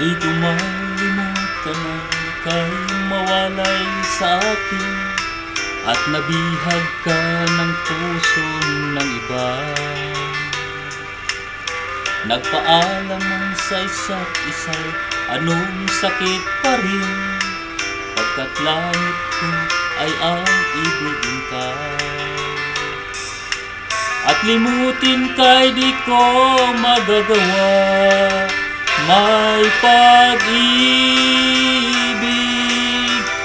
Di ko malimutan na kay mawalay sa akin at nabihag ka ng puso ng iba. Nagpaalam man sa isa't isa'y anong sakit pa rin, pagkat langit ko ay ang ibigin ka. At limutin ka'y di ko magagawa, may pag-ibig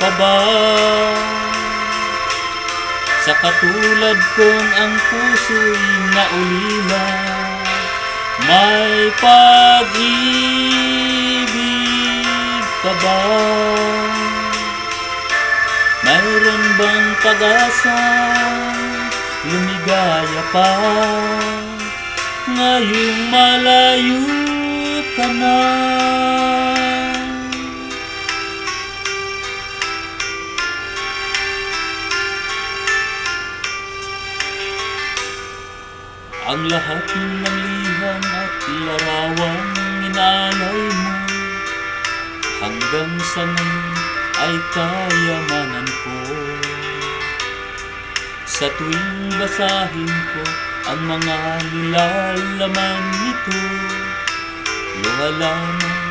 pa ba? Sa katulad kong ang puso'y naulila, may pag-ibig pa ba? Mayroon bang pag-asa, lumigaya pa, ngayong malayo ka na? Ang lahat ng liham at larawang inalay mo, hanggang sa ngayon ay kayamanan ko. Sa tuwing basahin ko ang mga nilalaman nito, luha lamang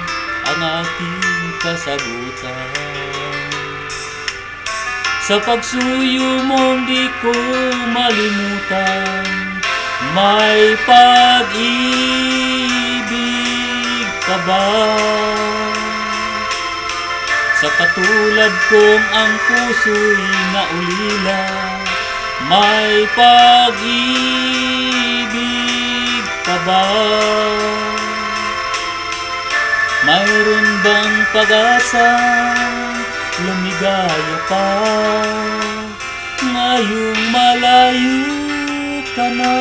ang aking kasagutan. Sa pagsuyo mong di ko malimutan, may pag-ibig pa ba? Sa katulad kong ang puso'y naulila, may pag-ibig pa ba? Mayroon bang pag-asa, lumigaya pa, ngayong malayo ka na?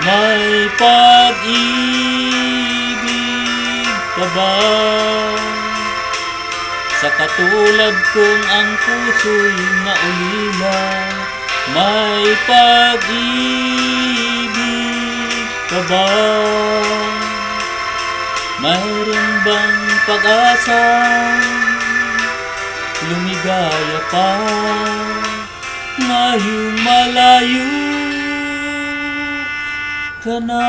May pag-ibig ka ba? Sa katulad kong ang puso'y naulila, may pag-ibig ka ba? Mayroon bang pag-asa, lumigaya pa, ngayong malayo ka na?